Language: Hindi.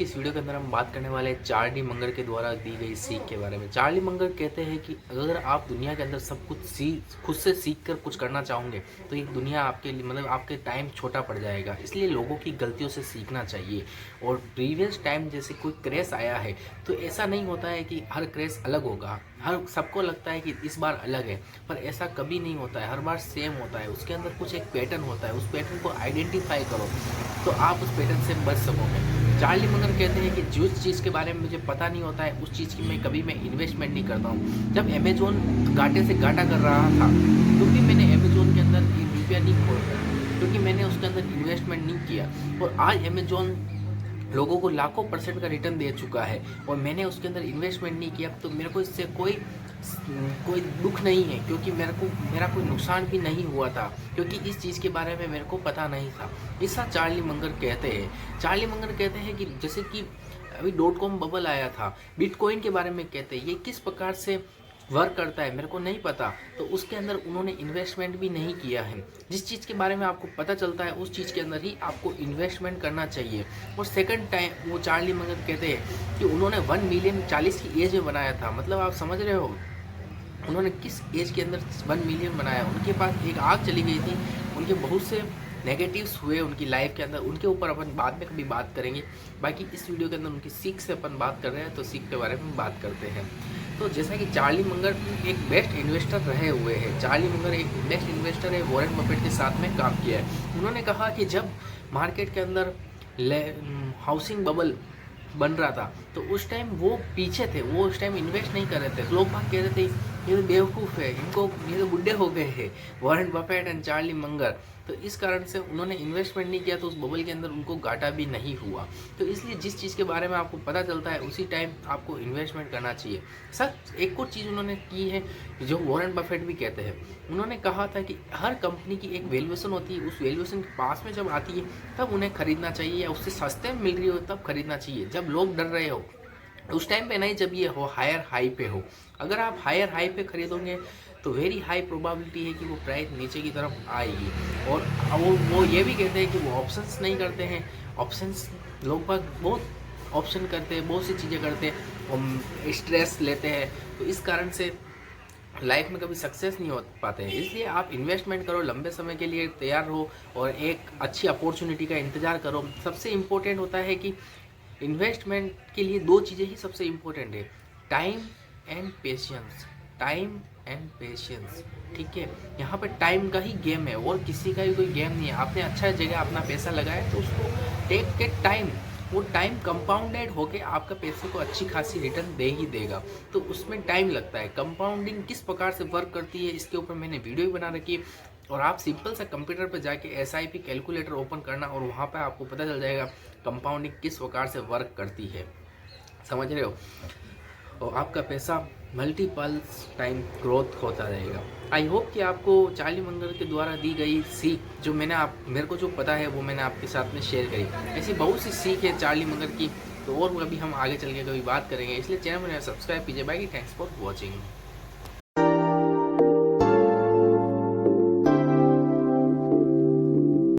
इस वीडियो के अंदर हम बात करने वाले हैं चार्ली मंगर के द्वारा दी गई सीख के बारे में। चार्ली मंगर कहते हैं कि अगर आप दुनिया के अंदर सब कुछ खुद से सीख कर कुछ करना चाहोगे तो ये दुनिया आपके लिए आपके टाइम छोटा पड़ जाएगा। इसलिए लोगों की गलतियों से सीखना चाहिए। और प्रीवियस टाइम जैसे कोई क्रैश आया है तो ऐसा नहीं होता है कि हर क्रैश अलग होगा। हर सबको लगता है कि इस बार अलग है, पर ऐसा कभी नहीं होता है। हर बार सेम होता है। उसके अंदर कुछ एक पैटर्न होता है। उस पैटर्न को आइडेंटिफाई करो तो आप उस पैटर्न से बच सकोगे। चार्ली मंगर कहते हैं कि जिस चीज़ के बारे में मुझे पता नहीं होता है उस चीज़ की मैं कभी इन्वेस्टमेंट नहीं करता हूँ। जब अमेजोन घाटे से घाटा कर रहा था तो भी मैंने अमेजोन के अंदर ₹1 नहीं खोला, क्योंकि मैंने उसके अंदर इन्वेस्टमेंट नहीं किया। और आज अमेजोन लोगों को लाखों % का रिटर्न दे चुका है और मैंने उसके अंदर इन्वेस्टमेंट नहीं किया, तो मेरे को इससे कोई दुख नहीं है, क्योंकि मेरा कोई नुकसान भी नहीं हुआ था, क्योंकि इस चीज़ के बारे में मेरे को पता नहीं था। ऐसा चार्ली मंगर कहते हैं। चार्ली मंगर कहते हैं कि जैसे कि अभी .com बबल आया था, बिटकॉइन के बारे में कहते हैं, ये किस प्रकार से वर्क करता है मेरे को नहीं पता, तो उसके अंदर उन्होंने इन्वेस्टमेंट भी नहीं किया है। जिस चीज़ के बारे में आपको पता चलता है उस चीज़ के अंदर ही आपको इन्वेस्टमेंट करना चाहिए। और सेकंड टाइम वो चार्ली मंगर कहते हैं कि उन्होंने 1 मिलियन 40 की एज में बनाया था। मतलब आप समझ रहे हो उन्होंने किस एज के अंदर 1 मिलियन बनाया। उनके पास एक आग चली गई थी, उनके बहुत से नेगेटिव्स हुए उनकी लाइफ के अंदर, उनके ऊपर अपन बाद में कभी बात करेंगे। बाकी इस वीडियो के अंदर उनकी सीख से अपन बात कर रहे हैं, तो सीख के बारे में बात करते हैं। तो जैसा कि चार्ली मंगर एक बेस्ट इन्वेस्टर रहे हुए हैं। चार्ली मंगर एक बेस्ट इन्वेस्टर है, वॉरेन बफेट के साथ में काम किया है। उन्होंने कहा कि जब मार्केट के अंदर हाउसिंग बबल बन रहा था तो उस टाइम वो पीछे थे, वो उस टाइम इन्वेस्ट नहीं कर रहे थे। लोग बात कह रहे थे ये तो बेवकूफ़ है, ये तो बुढ़े हो गए हैं, Warren Buffett and Charlie Munger. तो इस कारण से उन्होंने इन्वेस्टमेंट नहीं किया, तो उस बबल के अंदर उनको घाटा भी नहीं हुआ। तो इसलिए जिस चीज़ के बारे में आपको पता चलता है उसी टाइम आपको इन्वेस्टमेंट करना चाहिए। सर एक और चीज़ उन्होंने की है जो वॉरेन बफेट भी कहते हैं। उन्होंने कहा था कि हर कंपनी की एक वैल्यूएशन होती है, उस वैल्यूएशन के पास में जब आती है तब उन्हें खरीदना चाहिए, या उससे सस्ते में मिल रही हो तब खरीदना चाहिए। जब लोग डर रहे हो उस टाइम पे नहीं, जब ये हो हायर हाई पे हो। अगर आप हायर हाई पे खरीदोगे तो वेरी हाई प्रोबेबिलिटी है कि वो प्राइस नीचे की तरफ आएगी। और वो ये भी कहते हैं कि वो ऑप्शंस नहीं करते हैं। ऑप्शंस लोग बहुत ऑप्शन करते हैं, बहुत सी चीज़ें करते हैं, स्ट्रेस लेते हैं, तो इस कारण से लाइफ में कभी सक्सेस नहीं हो पाते हैं। इसलिए आप इन्वेस्टमेंट करो, लंबे समय के लिए तैयार रहो और एक अच्छी अपॉर्चुनिटी का इंतज़ार करो। सबसे इम्पोर्टेंट होता है कि इन्वेस्टमेंट के लिए 2 चीज़ें ही सबसे इम्पोर्टेंट है, time and patience. Time and patience, ठीक है। यहाँ पे टाइम का ही गेम है और किसी का भी कोई गेम नहीं है। आपने अच्छा जगह अपना पैसा लगाया तो उसको टेक के टाइम, वो टाइम कंपाउंडेड होके आपका पैसे को अच्छी खासी रिटर्न दे ही देगा। तो उसमें टाइम लगता है। कंपाउंडिंग किस प्रकार से वर्क करती है इसके ऊपर मैंने वीडियो भी बना रखी है, और आप सिंपल सा कंप्यूटर पर जाके SIP कैलकुलेटर ओपन करना और वहाँ पर आपको पता चल जाएगा कंपाउंडिंग किस प्रकार से वर्क करती है। समझ रहे हो? और आपका पैसा मल्टीपल्स टाइम ग्रोथ होता रहेगा। आई होप कि आपको चार्ली मंगर के द्वारा दी गई सीख जो मेरे को जो पता है वो मैंने आपके साथ में शेयर करी। ऐसी बहुत सी सीख है चार्ली मंगर की, तो और कभी हम आगे चल के कभी बात करेंगे। इसलिए चैनल में सब्सक्राइब कीजिए। बाकी थैंक्स फॉर वॉचिंग।